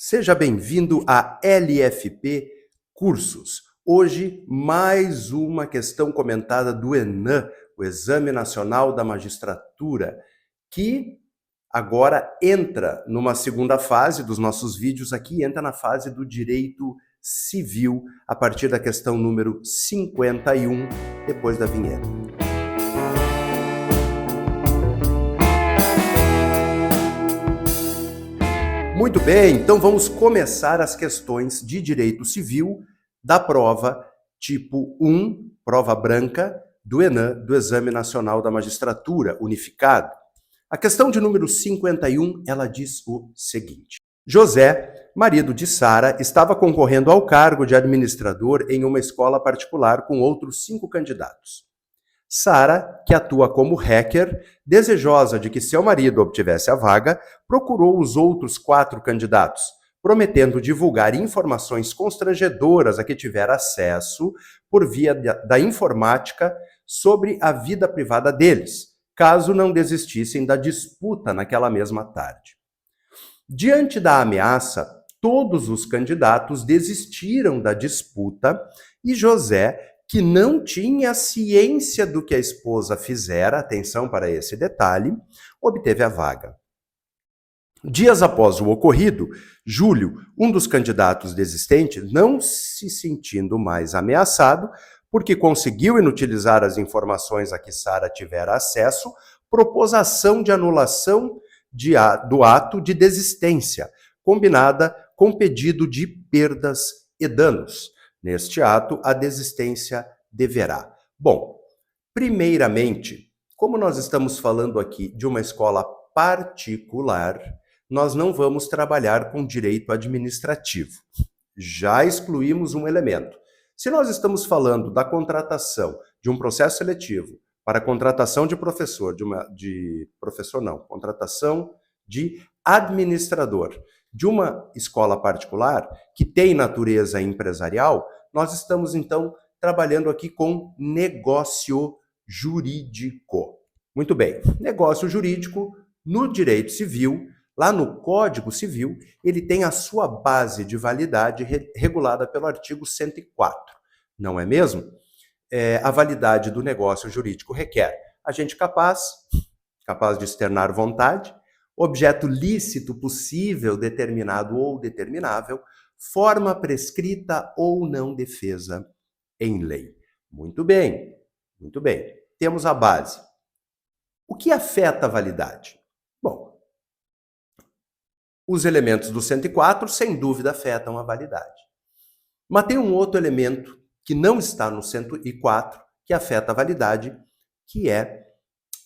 Seja bem-vindo a LFP Cursos. Hoje, mais uma questão comentada do ENAM, o Exame Nacional da Magistratura, que agora entra numa segunda fase dos nossos vídeos aqui, entra na fase do direito civil, a partir da questão número 51, depois da vinheta. Muito bem, então vamos começar as questões de direito civil da prova tipo 1, prova branca, do ENAM, do Exame Nacional da Magistratura Unificado. A questão de número 51, ela diz o seguinte: José, marido de Sara, estava concorrendo ao cargo de administrador em uma escola particular com outros 5 candidatos. Sara, que atua como hacker, desejosa de que seu marido obtivesse a vaga, procurou os outros 4 candidatos, prometendo divulgar informações constrangedoras a que tiver acesso por via da informática sobre a vida privada deles, caso não desistissem da disputa naquela mesma tarde. Diante da ameaça, todos os candidatos desistiram da disputa e José, que não tinha ciência do que a esposa fizera, atenção para esse detalhe, obteve a vaga. Dias após o ocorrido, Júlio, um dos candidatos desistentes, não se sentindo mais ameaçado, porque conseguiu inutilizar as informações a que Sara tivera acesso, propôs a ação de anulação do ato de desistência, combinada com pedido de perdas e danos. Neste ato, a desistência deverá. Bom, primeiramente, como nós estamos falando aqui de uma escola particular, nós não vamos trabalhar com direito administrativo. Já excluímos um elemento. Se nós estamos falando da contratação de um processo seletivo para contratação de professor, contratação de administrador de uma escola particular que tem natureza empresarial, nós estamos, então, trabalhando aqui com negócio jurídico. Muito bem, negócio jurídico no direito civil, lá no Código Civil, ele tem a sua base de validade regulada pelo artigo 104, não é mesmo? A validade do negócio jurídico requer agente capaz de externar vontade, objeto lícito possível, determinado ou determinável, forma prescrita ou não defesa em lei. Muito bem, muito bem. Temos a base. O que afeta a validade? Bom, os elementos do 104, sem dúvida, afetam a validade. Mas tem um outro elemento que não está no 104, que afeta a validade, que é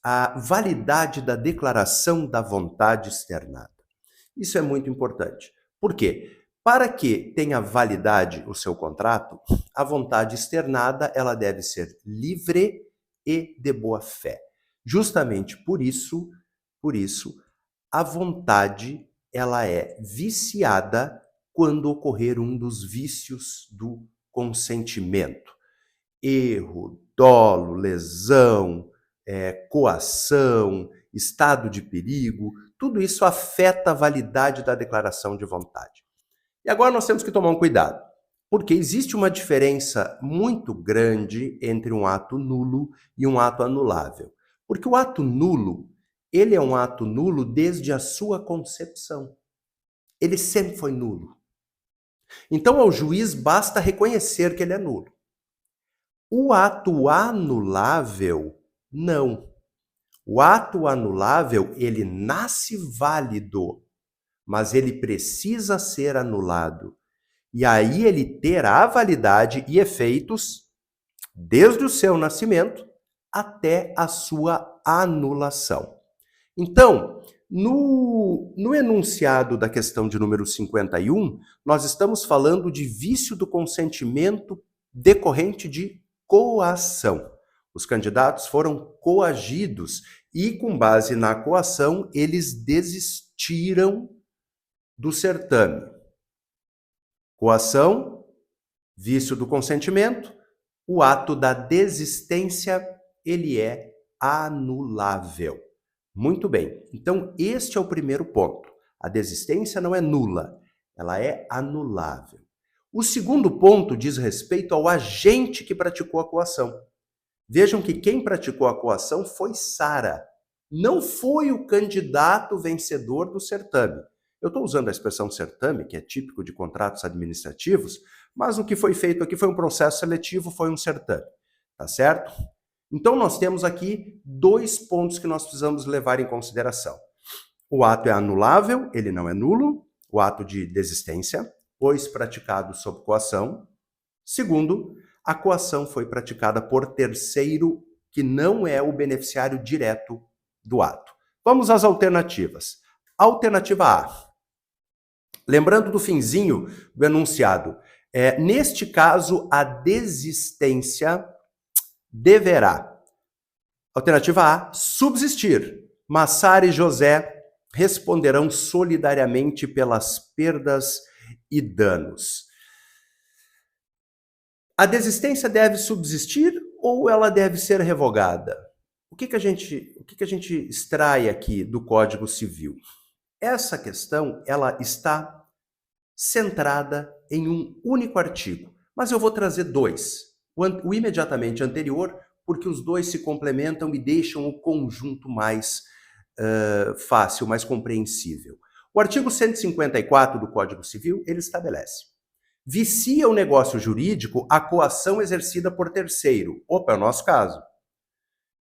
a validade da declaração da vontade externada. Isso é muito importante. Por quê? Para que tenha validade o seu contrato, a vontade externada ela deve ser livre e de boa fé. Justamente por isso, a vontade ela é viciada quando ocorrer um dos vícios do consentimento. Erro, dolo, lesão, coação, estado de perigo, tudo isso afeta a validade da declaração de vontade. E agora nós temos que tomar um cuidado, porque existe uma diferença muito grande entre um ato nulo e um ato anulável. Porque o ato nulo, ele é um ato nulo desde a sua concepção. Ele sempre foi nulo. Então, ao juiz basta reconhecer que ele é nulo. O ato anulável, não. O ato anulável, ele nasce válido, mas ele precisa ser anulado. E aí ele terá validade e efeitos desde o seu nascimento até a sua anulação. Então, no enunciado da questão de número 51, nós estamos falando de vício do consentimento decorrente de coação. Os candidatos foram coagidos e, com base na coação, eles desistiram do certame. Coação, vício do consentimento, o ato da desistência, ele é anulável. Muito bem, então este é o primeiro ponto. A desistência não é nula, ela é anulável. O segundo ponto diz respeito ao agente que praticou a coação. Vejam que quem praticou a coação foi Sara, não foi o candidato vencedor do certame. Eu estou usando a expressão certame, que é típico de contratos administrativos, mas o que foi feito aqui foi um processo seletivo, foi um certame, tá certo? Então nós temos aqui dois pontos que nós precisamos levar em consideração. O ato é anulável, ele não é nulo, o ato de desistência, pois praticado sob coação. Segundo, a coação foi praticada por terceiro, que não é o beneficiário direto do ato. Vamos às alternativas. Alternativa A. Lembrando do finzinho do enunciado, neste caso, a desistência deverá. Alternativa A, subsistir, mas Sara e José responderão solidariamente pelas perdas e danos. A desistência deve subsistir ou ela deve ser revogada? O que a gente extrai aqui do Código Civil? Essa questão ela está centrada em um único artigo, mas eu vou trazer dois. O imediatamente anterior, porque os dois se complementam e deixam o conjunto mais fácil, mais compreensível. O artigo 154 do Código Civil, ele estabelece: vicia o negócio jurídico a coação exercida por terceiro. Opa, é o nosso caso.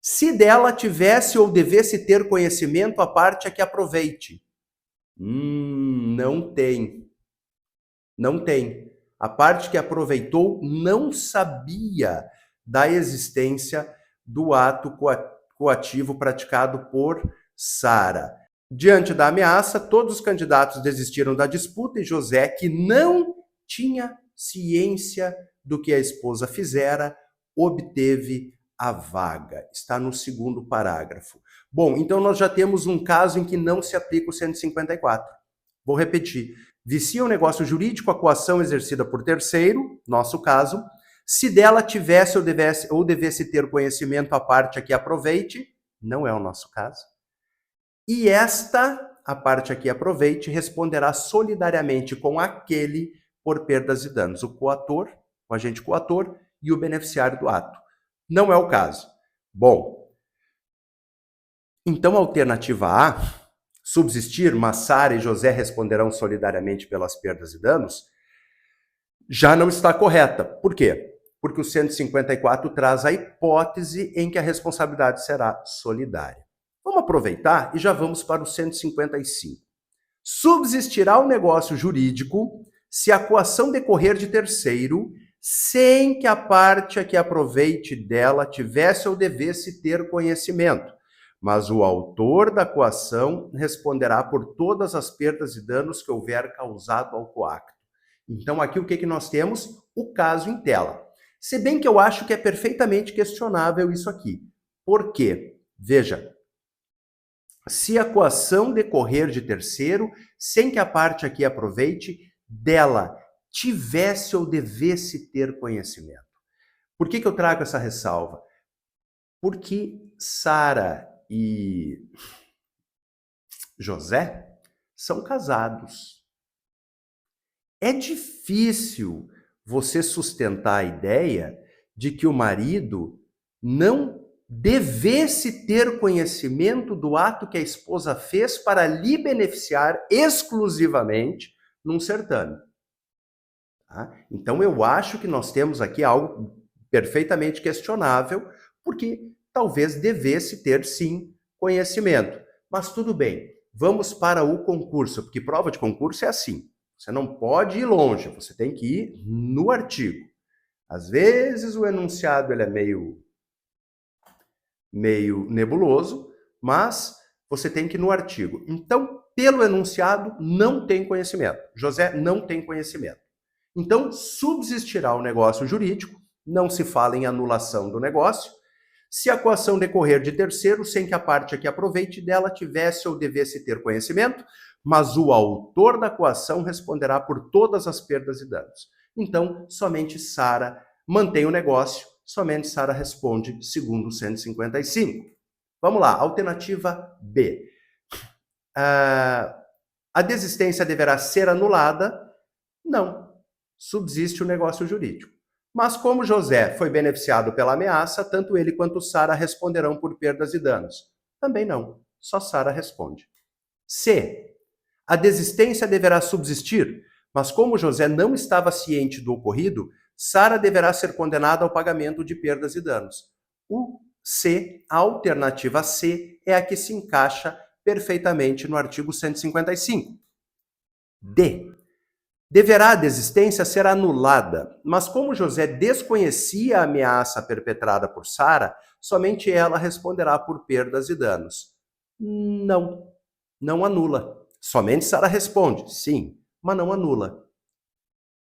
Se dela tivesse ou devesse ter conhecimento a parte a que aproveite. Não tem. Não tem. A parte que aproveitou não sabia da existência do ato coativo praticado por Sara. Diante da ameaça, todos os candidatos desistiram da disputa e José, que não tinha ciência do que a esposa fizera, obteve a vaga. Está no segundo parágrafo. Bom, então nós já temos um caso em que não se aplica o 154. Vou repetir. Vicia o negócio jurídico a coação exercida por terceiro, nosso caso, se dela tivesse ou devesse ter conhecimento a parte a que aproveite, não é o nosso caso. E a parte a que aproveite, responderá solidariamente com aquele por perdas e danos, o coator, o agente coator e o beneficiário do ato. Não é o caso. Bom, então a alternativa A, subsistir, mas Sara e José responderão solidariamente pelas perdas e danos, já não está correta. Por quê? Porque o 154 traz a hipótese em que a responsabilidade será solidária. Vamos aproveitar e já vamos para o 155. Subsistirá o negócio jurídico se a coação decorrer de terceiro, sem que a parte a que aproveite dela tivesse ou devesse ter conhecimento, mas o autor da coação responderá por todas as perdas e danos que houver causado ao coacto. Então aqui o que nós temos? O caso em tela. Se bem que eu acho que é perfeitamente questionável isso aqui. Por quê? Veja, se a coação decorrer de terceiro, sem que a parte aqui aproveite, dela tivesse ou devesse ter conhecimento. Por que eu trago essa ressalva? Porque Sara e José são casados. É difícil você sustentar a ideia de que o marido não devesse ter conhecimento do ato que a esposa fez para lhe beneficiar exclusivamente num certame. Tá? Então eu acho que nós temos aqui algo perfeitamente questionável, porque talvez devesse ter sim conhecimento. Mas tudo bem, vamos para o concurso, porque prova de concurso é assim. Você não pode ir longe, você tem que ir no artigo. Às vezes o enunciado ele é meio nebuloso, mas você tem que ir no artigo. Então, pelo enunciado, não tem conhecimento. José não tem conhecimento. Então, subsistirá o negócio jurídico, não se fala em anulação do negócio, se a coação decorrer de terceiro, sem que a parte a que aproveite dela tivesse ou devesse ter conhecimento, mas o autor da coação responderá por todas as perdas e danos. Então, somente Sara mantém o negócio, somente Sara responde segundo o 155. Vamos lá, alternativa B. A desistência deverá ser anulada? Não. Subsiste o negócio jurídico. Mas como José foi beneficiado pela ameaça, tanto ele quanto Sara responderão por perdas e danos. Também não. Só Sara responde. C. A desistência deverá subsistir, mas como José não estava ciente do ocorrido, Sara deverá ser condenada ao pagamento de perdas e danos. O C, a alternativa C, é a que se encaixa perfeitamente no artigo 155. D. Deverá a desistência ser anulada, mas como José desconhecia a ameaça perpetrada por Sara, somente ela responderá por perdas e danos. Não, não anula. Somente Sara responde, sim, mas não anula.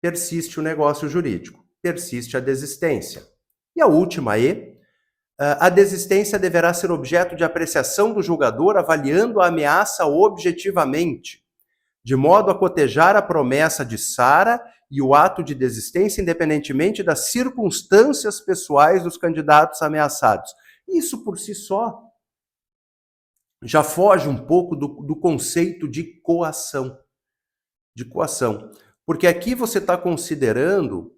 Persiste o negócio jurídico, persiste a desistência. E a última E, a desistência deverá ser objeto de apreciação do julgador avaliando a ameaça objetivamente, de modo a cotejar a promessa de Sara e o ato de desistência independentemente das circunstâncias pessoais dos candidatos ameaçados. Isso por si só já foge um pouco do conceito de coação. Porque aqui você está considerando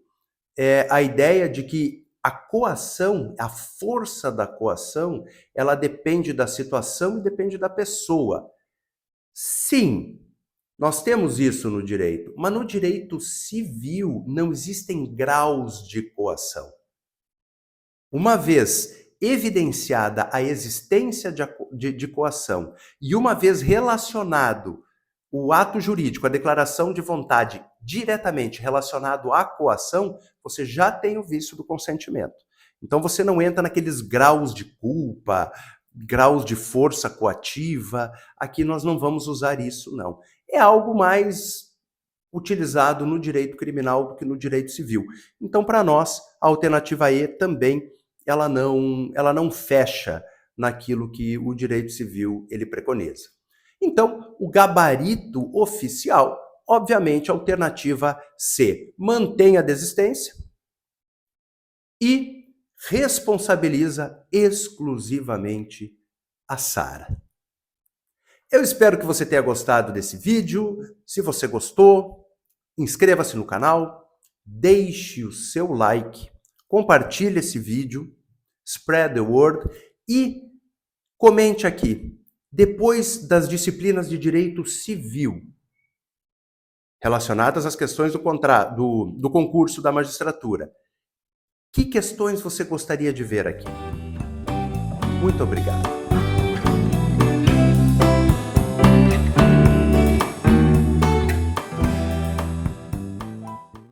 a ideia de que a coação, a força da coação, ela depende da situação e depende da pessoa. Sim, nós temos isso no direito, mas no direito civil não existem graus de coação. Uma vez evidenciada a existência de coação e uma vez relacionado o ato jurídico, a declaração de vontade, diretamente relacionado à coação, você já tem o vício do consentimento. Então você não entra naqueles graus de culpa, graus de força coativa. Aqui nós não vamos usar isso, não. É algo mais utilizado no direito criminal do que no direito civil. Então, para nós, a alternativa E também ela não fecha naquilo que o direito civil ele preconiza. Então, o gabarito oficial, obviamente, a alternativa C, mantém a desistência e responsabiliza exclusivamente a Sara. Eu espero que você tenha gostado desse vídeo. Se você gostou, inscreva-se no canal, deixe o seu like, compartilhe esse vídeo, spread the word e comente aqui. Depois das disciplinas de direito civil relacionadas às questões do concurso da magistratura, que questões você gostaria de ver aqui? Muito obrigado.